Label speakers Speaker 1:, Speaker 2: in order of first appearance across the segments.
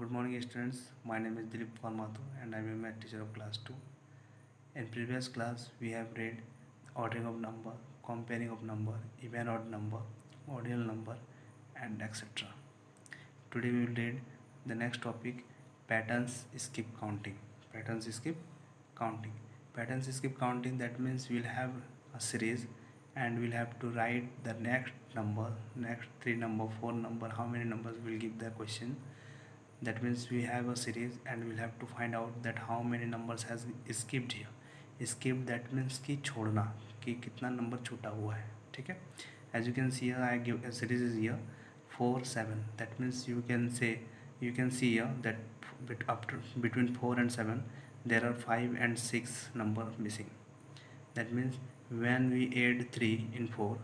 Speaker 1: Good morning students, my name is Dilip Farmato and I am a math teacher of class 2. In previous class we have read ordering of number, comparing of number, even odd number, ordinal number and etc. Today we will read the next topic, patterns skip counting. Patterns skip counting. Patterns skip counting, that means we will have a series and we'll have to write the next number, next 3 number, 4 number, how many numbers will give the question. That means we have a series and we'll have to find out that how many numbers has skipped here. Skip that means कि छोड़ना, कि कितना number छूटा हुआ है. ठीक है. As you can see here, I give a series is here 4 7. That means you can see here that between 4 and 7 there are 5 and 6 number missing. That means when we add 3 in 4,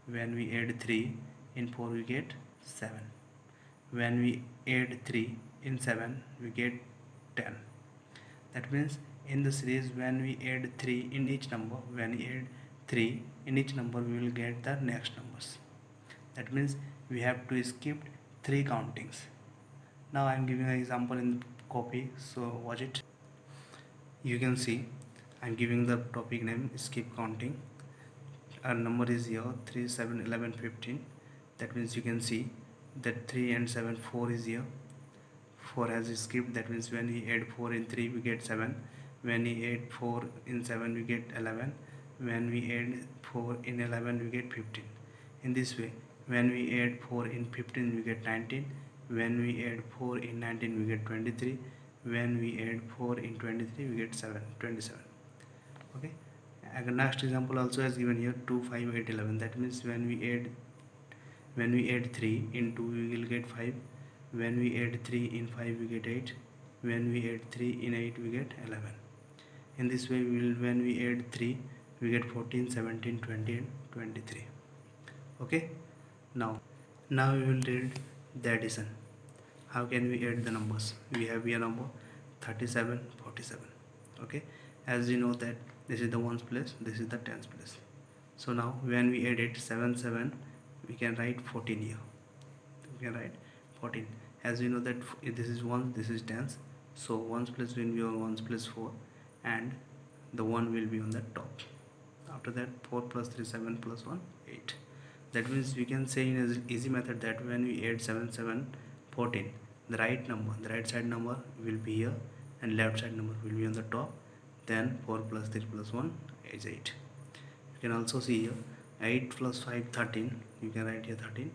Speaker 1: when we add 3 in 4 we get 7. When we add 3 in 7 we get 10. That means in the series when we add 3 in each number, when we add 3 in each number we will get the next numbers. That means we have to skip 3 countings. Now I am giving an example in copy, so watch it. You can see I am giving the topic name skip counting. Our number is here 3 7 11 15. That means you can see that 3 and 7 4 is here. 4 has skipped. That means when we add 4 in 3 we get 7. When we add 4 in 7 we get 11. When we add 4 in 11 we get 15. In this way, when we add 4 in 15 we get 19. When we add 4 in 19 we get 23. When we add 4 in 23 we get 27. Okay. And next example also has given here 2 5 8 11. That means when we add 3 in 2 we will get 5. When we add 3 in 5 we get 8. When we add 3 in 8 we get 11. In this way when we add 3 we get 14 17 20 and 23. Okay. Now we will read the addition. How can we add the numbers? We have here number 37 47. Okay. As you know that this is the ones place, this is the tens place. So now when we add it 7 7 we can write 14 here. We can write 14. As we know that this is 1, this is tens, so 1's place will be on 1's place 4 and the 1 will be on the top. After that 4 plus 3 7 plus 1 8. That means we can say in an easy method that when we add 7 7 14, the right side number will be here and left side number will be on the top. Then 4 plus 3 plus 1 is 8. You can also see here 8 plus 5 13. You can write here 13.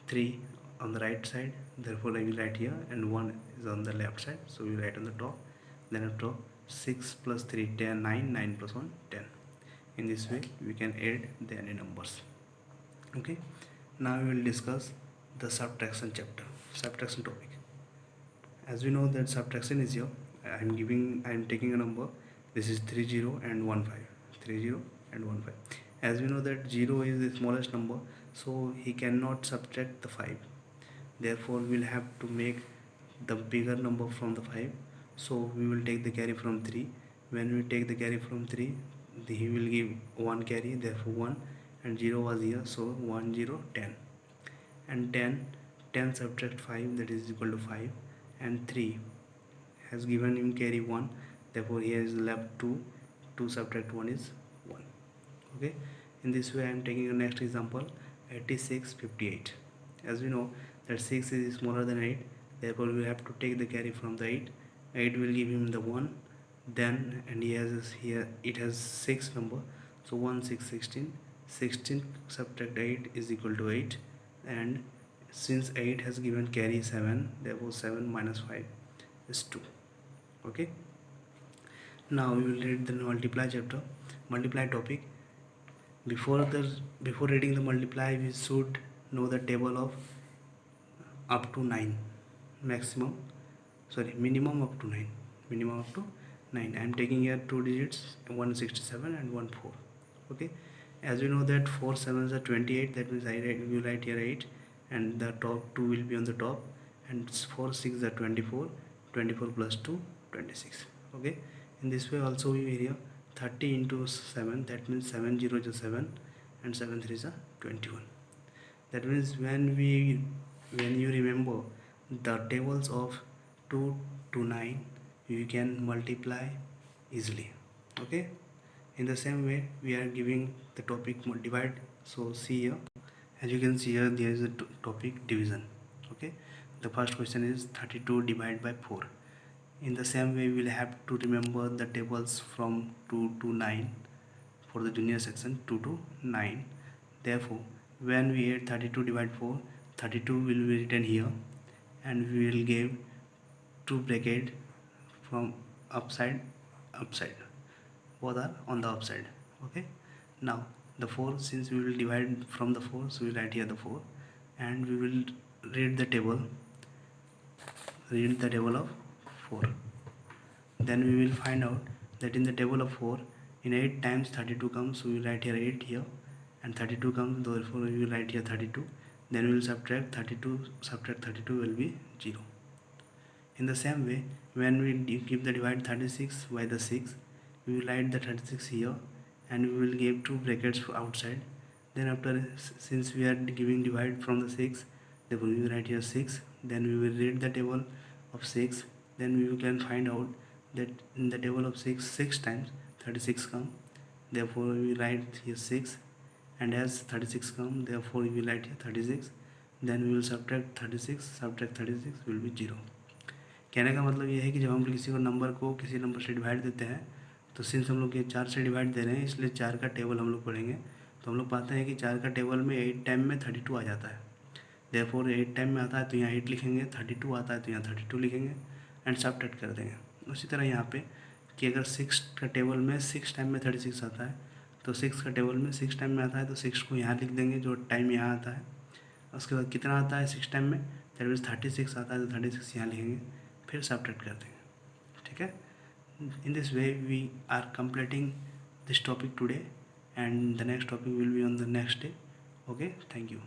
Speaker 1: 3 on the right side, therefore I will write here, and 1 is on the left side, so we write on the top. Then after 6 plus 3 10 9, 9 plus 1 10. In this way we can add the any numbers. Okay. Now we will discuss the subtraction chapter, subtraction topic. As we know that subtraction is here, I am taking a number. This is 30 and 15. 30 and 15. As we know that 0 is the smallest number, so he cannot subtract the 5. Therefore we will have to make the bigger number from the 5. So we will take the carry from 3. When we take the carry from 3, he will give 1 carry, therefore 1, and 0 was here, so 1 0 10. And 10 subtract 5, that is equal to 5, and 3 has given him carry 1, therefore he has left 2. 2 subtract 1 is 1. Okay. In this way I am taking the next example 86 58. As we know that 6 is smaller than 8, therefore we have to take the carry from the 8. 8 will give him the 1, then and he has here it has 6 number, so 1 6 16. 16 subtract 8 is equal to 8, and since 8 has given carry 7, therefore 7 minus 5 is 2. Okay. Now we will read the multiply chapter, multiply topic. Before reading the multiply, we should know the table of up to 9, minimum up to 9, I am taking here 2 digits, 167 and 14. Okay. As we know that 4 7s are 28, that means we write here 8, and the top 2 will be on the top, and 4 6 are 24. 24 plus 2 26. Okay. In this way also we here 30 into 7, that means 7 0 is 7 and 7 3 is 21. That means when you remember the tables of 2 to 9 you can multiply easily. Okay, in the same way we are giving the topic divide. So see here, as you can see here, there is a topic division. Okay, the first question is 32 divided by 4. In the same way we will have to remember the tables from 2 to 9 for the junior section, 2 to 9. Therefore when we add 32 divided 4, 32 will be written here, and we will give two bracket from upside, both are on the upside. Okay, now the 4, since we will divide from the 4, so we write here the 4, and we will read the table of 4. Then we will find out that in the table of 4, in 8 times 32 comes, so we will write here 8 here, and 32 comes, therefore we will write here 32. Then we will subtract 32, subtract 32 will be 0. In the same way, when we give the divide 36 by the 6, we will write the 36 here, and we will give two brackets outside. Then after, since we are giving divide from the 6, therefore we will write here 6. Then we will read the table of 6. Then we can find out that in the table of 6 times 36 come, therefore we will write here 6, and as 36 come, therefore we will write here 36. Then we will subtract 36, subtract 36 will be 0. कहने का मतलब ये है कि जब हम किसी को नंबर को किसी नंबर से डिवाइड देते हैं, तो सिंस हम लोग ये 4 से डिवाइड दे रहे हैं, इसलिए 4 का टेबल हम लोग पढ़ेंगे, तो हम लोग पाते हैं कि 4 का टेबल में 8 टाइम में 32 आ जाता है। देयरफॉर 8 टाइम में आता है तो यहाँ 8 लिखेंगे, 32 आता है तो यहाँ 32 लिखेंगे, एंड सबट्रैक्ट कर देंगे। उसी तरह यहाँ पे कि अगर 6 का टेबल में 6 टाइम में 36 आता है, तो 6 का टेबल में 6 टाइम में आता है तो 6 को यहाँ लिख देंगे जो टाइम यहाँ आता है। उसके बाद कितना आता है 6 टाइम में, दैट मीन्स 36 आता है तो 36 यहाँ लिखेंगे, फिर सबट्रैक्ट कर देंगे। ठीक है, in this way we are completing this topic today, and the next topic will be on the next day. Okay, thank you.